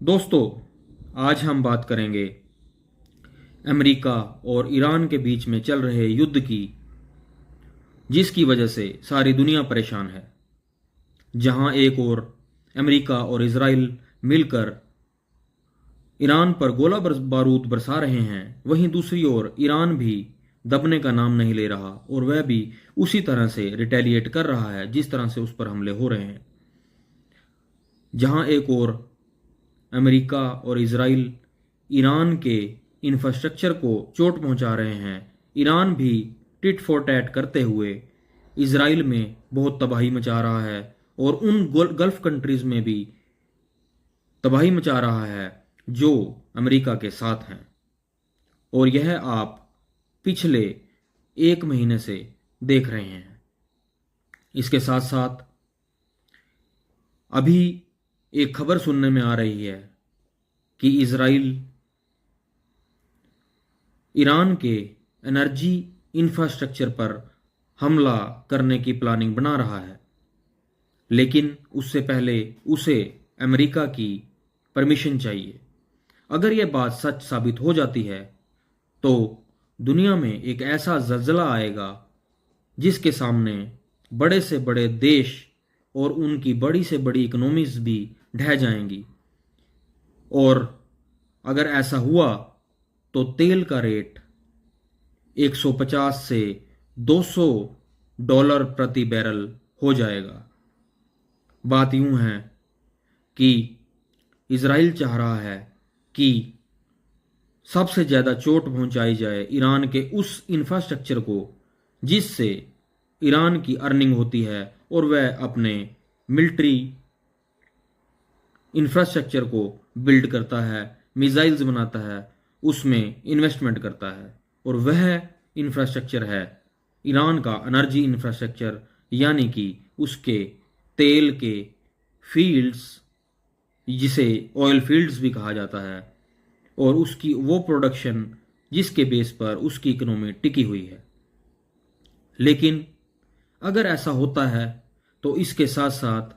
दोस्तों, आज हम बात करेंगे अमेरिका और ईरान के बीच में चल रहे युद्ध की, जिसकी वजह से सारी दुनिया परेशान है। जहां एक ओर अमेरिका और इजराइल मिलकर ईरान पर गोला बारूद बरसा रहे हैं, वहीं दूसरी ओर ईरान भी दबने का नाम नहीं ले रहा और वह भी उसी तरह से रिटेलिएट कर रहा है जिस तरह से उस पर हमले हो रहे हैं। जहां एक ओर अमेरिका और इजराइल ईरान के इंफ्रास्ट्रक्चर को चोट पहुंचा रहे हैं, ईरान भी टिट फॉर टैट करते हुए इजराइल में बहुत तबाही मचा रहा है और उन गल्फ कंट्रीज में भी तबाही मचा रहा है जो अमेरिका के साथ हैं। और यह आप पिछले एक महीने से देख रहे हैं। इसके साथ साथ अभी एक खबर सुनने में आ रही है कि इजराइल ईरान के एनर्जी इंफ्रास्ट्रक्चर पर हमला करने की प्लानिंग बना रहा है, लेकिन उससे पहले उसे अमेरिका की परमिशन चाहिए। अगर यह बात सच साबित हो जाती है तो दुनिया में एक ऐसा ज़लज़ला आएगा जिसके सामने बड़े से बड़े देश और उनकी बड़ी से बड़ी इकोनॉमीज भी ढह जाएंगी। और अगर ऐसा हुआ तो तेल का रेट 150 से $200 प्रति बैरल हो जाएगा। बात यूं है कि इजराइल चाह रहा है कि सबसे ज़्यादा चोट पहुंचाई जाए ईरान के उस इंफ्रास्ट्रक्चर को जिससे ईरान की अर्निंग होती है और वह अपने मिलिट्री इंफ्रास्ट्रक्चर को बिल्ड करता है, मिसाइल्स बनाता है, उसमें इन्वेस्टमेंट करता है। और वह इंफ्रास्ट्रक्चर है ईरान का एनर्जी इंफ्रास्ट्रक्चर, यानी कि उसके तेल के फील्ड्स, जिसे ऑयल फील्ड्स भी कहा जाता है, और उसकी वो प्रोडक्शन जिसके बेस पर उसकी इकोनॉमी टिकी हुई है। लेकिन अगर ऐसा होता है तो इसके साथ साथ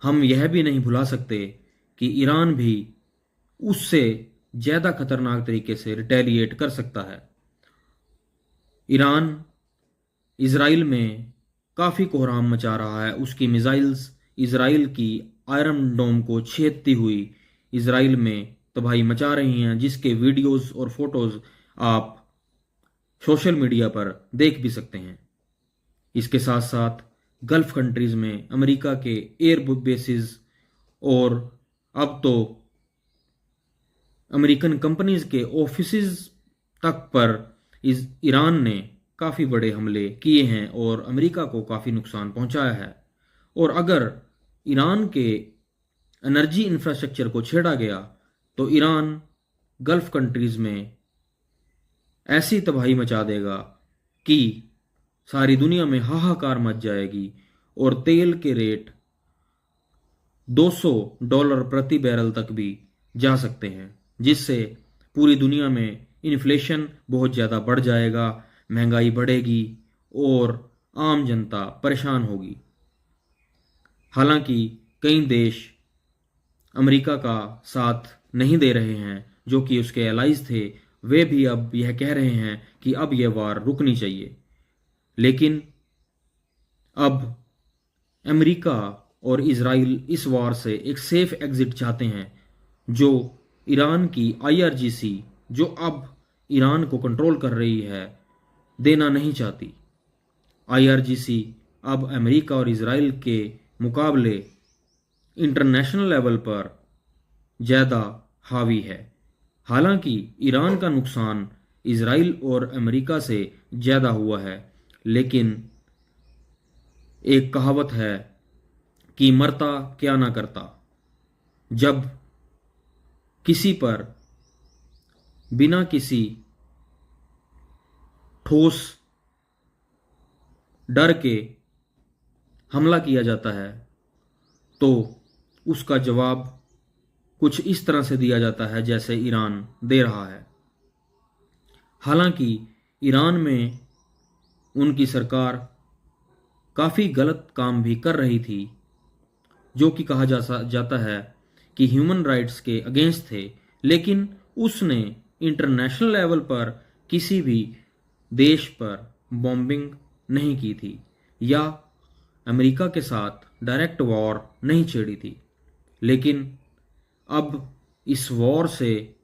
हम यह भी नहीं भुला सकते कि ईरान भी उससे ज़्यादा खतरनाक तरीके से रिटेलिएट कर सकता है। ईरान इजराइल में काफ़ी कोहराम मचा रहा है। उसकी मिसाइल्स इजराइल की आयरन डोम को छेदती हुई इजराइल में तबाही मचा रही हैं, जिसके वीडियोस और फोटोज़ आप सोशल मीडिया पर देख भी सकते हैं। इसके साथ साथ गल्फ कंट्रीज में अमेरिका के एयर बेसिस और अब तो अमेरिकन कंपनीज के ऑफिसेज तक पर ईरान ने काफ़ी बड़े हमले किए हैं और अमेरिका को काफ़ी नुकसान पहुंचाया है। और अगर ईरान के एनर्जी इंफ्रास्ट्रक्चर को छेड़ा गया तो ईरान गल्फ कंट्रीज में ऐसी तबाही मचा देगा कि सारी दुनिया में हाहाकार मच जाएगी और तेल के रेट $200 प्रति बैरल तक भी जा सकते हैं, जिससे पूरी दुनिया में इन्फ्लेशन बहुत ज़्यादा बढ़ जाएगा, महंगाई बढ़ेगी और आम जनता परेशान होगी। हालांकि कई देश अमेरिका का साथ नहीं दे रहे हैं, जो कि उसके एलाइज थे, वे भी अब यह कह रहे हैं कि अब यह वार रुकनी चाहिए। लेकिन अब अमेरिका और इजराइल इस वार से एक सेफ एग्जिट चाहते हैं, जो ईरान की IRGC, जो अब ईरान को कंट्रोल कर रही है, देना नहीं चाहती। IRGC अब अमेरिका और इजराइल के मुकाबले इंटरनेशनल लेवल पर ज़्यादा हावी है। हालांकि ईरान का नुकसान इजराइल और अमेरिका से ज़्यादा हुआ है, लेकिन एक कहावत है कि मरता क्या ना करता। जब किसी पर बिना किसी ठोस डर के हमला किया जाता है तो उसका जवाब कुछ इस तरह से दिया जाता है जैसे ईरान दे रहा है। हालांकि ईरान में उनकी सरकार काफ़ी गलत काम भी कर रही थी, जो कि कहा जाता है कि ह्यूमन राइट्स के अगेंस्ट थे, लेकिन उसने इंटरनेशनल लेवल पर किसी भी देश पर बॉम्बिंग नहीं की थी या अमेरिका के साथ डायरेक्ट वॉर नहीं छेड़ी थी। लेकिन अब इस वॉर से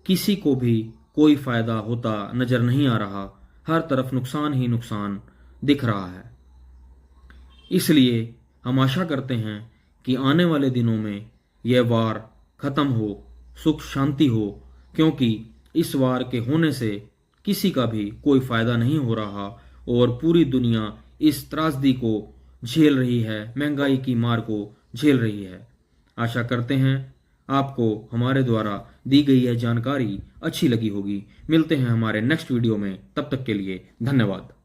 किसी को भी कोई फायदा होता नजर नहीं आ रहा, हर तरफ नुकसान ही नुकसान दिख रहा है। इसलिए हम आशा करते हैं कि आने वाले दिनों में यह वार खत्म हो, सुख शांति हो, क्योंकि इस वार के होने से किसी का भी कोई फायदा नहीं हो रहा और पूरी दुनिया इस त्रासदी को झेल रही है, महंगाई की मार को झेल रही है। आशा करते हैं आपको हमारे द्वारा दी गई यह जानकारी अच्छी लगी होगी। मिलते हैं हमारे नेक्स्ट वीडियो में, तब तक के लिए धन्यवाद।